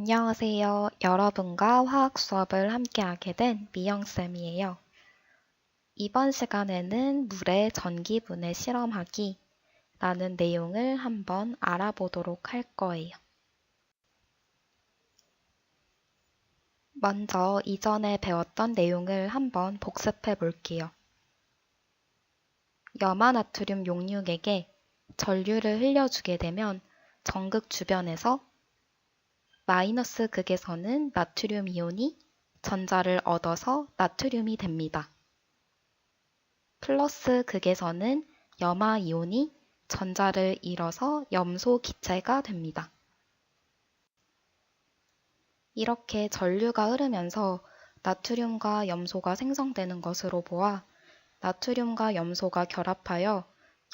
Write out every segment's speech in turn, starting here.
안녕하세요. 여러분과 화학 수업을 함께하게 된 미영쌤이에요. 이번 시간에는 물의 전기분해 실험하기 라는 내용을 한번 알아보도록 할 거예요. 먼저 이전에 배웠던 내용을 한번 복습해 볼게요. 염화나트륨 용육에게 전류를 흘려주게 되면 전극 주변에서 마이너스 극에서는 나트륨 이온이 전자를 얻어서 나트륨이 됩니다. 플러스 극에서는 염화 이온이 전자를 잃어서 염소 기체가 됩니다. 이렇게 전류가 흐르면서 나트륨과 염소가 생성되는 것으로 보아 나트륨과 염소가 결합하여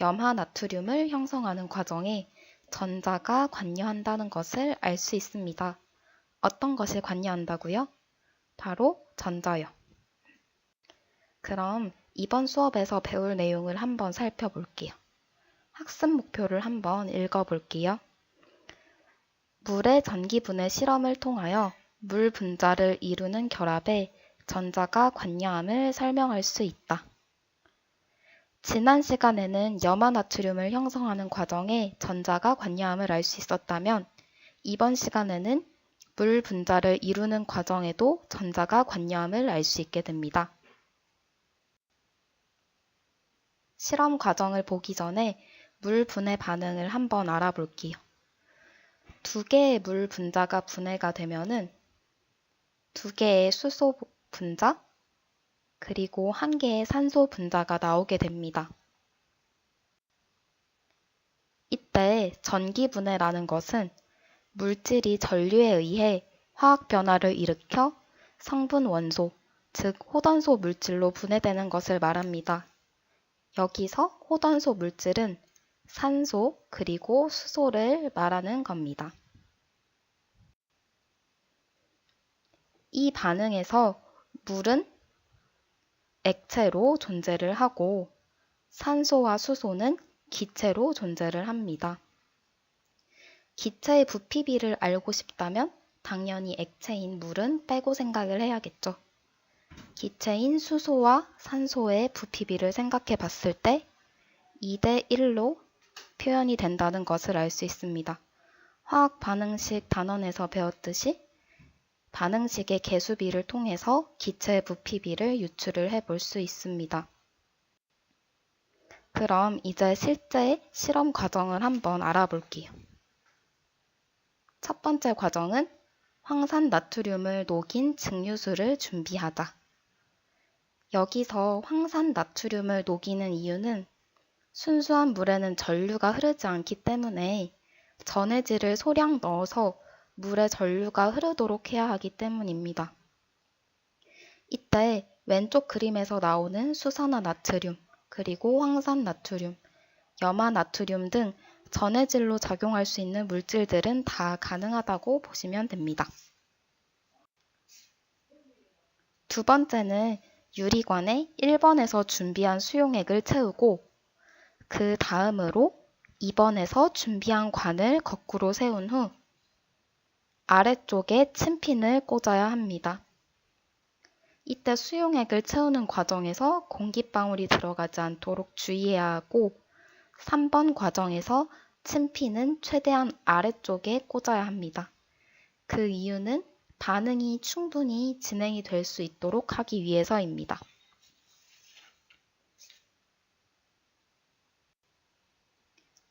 염화 나트륨을 형성하는 과정에 전자가 관여한다는 것을 알 수 있습니다. 어떤 것이 관여한다고요? 바로 전자요. 그럼 이번 수업에서 배울 내용을 한번 살펴볼게요. 학습 목표를 한번 읽어볼게요. 물의 전기분해 실험을 통하여 물 분자를 이루는 결합에 전자가 관여함을 설명할 수 있다. 지난 시간에는 염화나트륨을 형성하는 과정에 전자가 관여함을 알 수 있었다면 이번 시간에는 물 분자를 이루는 과정에도 전자가 관여함을 알 수 있게 됩니다. 실험 과정을 보기 전에 물 분해 반응을 한번 알아볼게요. 두 개의 물 분자가 분해가 되면은 두 개의 수소 분자 그리고 한 개의 산소 분자가 나오게 됩니다. 이때 전기 분해라는 것은 물질이 전류에 의해 화학 변화를 일으켜 성분 원소, 즉 호던소 물질로 분해되는 것을 말합니다. 여기서 호던소 물질은 산소 그리고 수소를 말하는 겁니다. 이 반응에서 물은 액체로 존재를 하고 산소와 수소는 기체로 존재를 합니다. 기체의 부피비를 알고 싶다면 당연히 액체인 물은 빼고 생각을 해야겠죠. 기체인 수소와 산소의 부피비를 생각해 봤을 때 2대 1로 표현이 된다는 것을 알 수 있습니다. 화학 반응식 단원에서 배웠듯이 반응식의 개수비를 통해서 기체의 부피비를 유출을 해볼 수 있습니다. 그럼 이제 실제 실험 과정을 한번 알아볼게요. 첫 번째 과정은 황산 나트륨을 녹인 증류수를 준비하다. 여기서 황산 나트륨을 녹이는 이유는 순수한 물에는 전류가 흐르지 않기 때문에 전해질을 소량 넣어서 물에 전류가 흐르도록 해야 하기 때문입니다. 이때 왼쪽 그림에서 나오는 수산화 나트륨, 그리고 황산 나트륨, 염화 나트륨 등 전해질로 작용할 수 있는 물질들은 다 가능하다고 보시면 됩니다. 두 번째는 유리관에 1번에서 준비한 수용액을 채우고 그 다음으로 2번에서 준비한 관을 거꾸로 세운 후 아래쪽에 침핀을 꽂아야 합니다. 이때 수용액을 채우는 과정에서 공기방울이 들어가지 않도록 주의해야 하고 3번 과정에서 침핀은 최대한 아래쪽에 꽂아야 합니다. 그 이유는 반응이 충분히 진행이 될 수 있도록 하기 위해서입니다.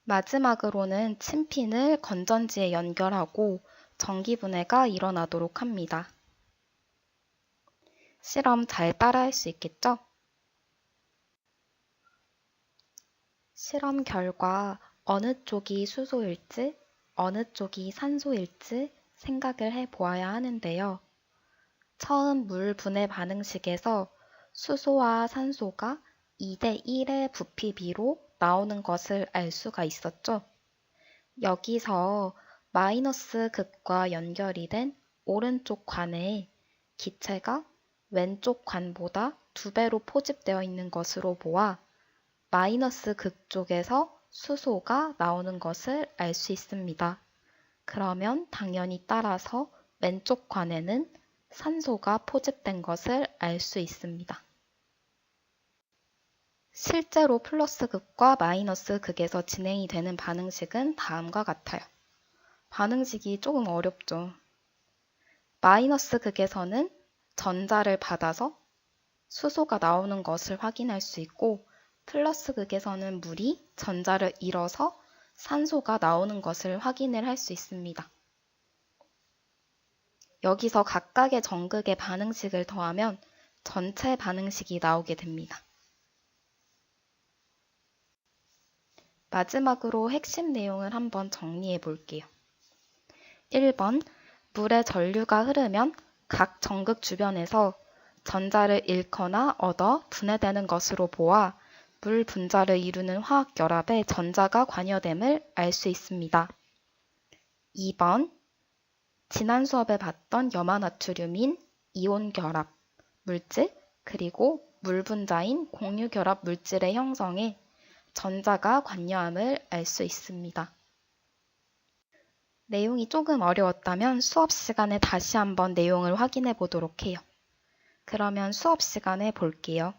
마지막으로는 침핀을 건전지에 연결하고 전기분해가 일어나도록 합니다. 실험 잘 따라할 수 있겠죠? 실험 결과 어느 쪽이 수소일지, 어느 쪽이 산소일지 생각을 해 보아야 하는데요. 처음 물 분해 반응식에서 수소와 산소가 2대 1의 부피비로 나오는 것을 알 수가 있었죠. 여기서 마이너스 극과 연결이 된 오른쪽 관에 기체가 왼쪽 관보다 2배로 포집되어 있는 것으로 보아 마이너스 극 쪽에서 수소가 나오는 것을 알 수 있습니다. 그러면 당연히 따라서 왼쪽 관에는 산소가 포집된 것을 알 수 있습니다. 실제로 플러스 극과 마이너스 극에서 진행이 되는 반응식은 다음과 같아요. 반응식이 조금 어렵죠. 마이너스 극에서는 전자를 받아서 수소가 나오는 것을 확인할 수 있고, 플러스 극에서는 물이 전자를 잃어서 산소가 나오는 것을 확인을 할 수 있습니다. 여기서 각각의 전극의 반응식을 더하면 전체 반응식이 나오게 됩니다. 마지막으로 핵심 내용을 한번 정리해 볼게요. 1번, 물의 전류가 흐르면 각 전극 주변에서 전자를 잃거나 얻어 분해되는 것으로 보아 물 분자를 이루는 화학 결합에 전자가 관여됨을 알 수 있습니다. 2번, 지난 수업에 봤던 염화나트륨인 이온 결합 물질 그리고 물 분자인 공유 결합 물질의 형성에 전자가 관여함을 알 수 있습니다. 내용이 조금 어려웠다면 수업 시간에 다시 한번 내용을 확인해 보도록 해요. 그러면 수업 시간에 볼게요.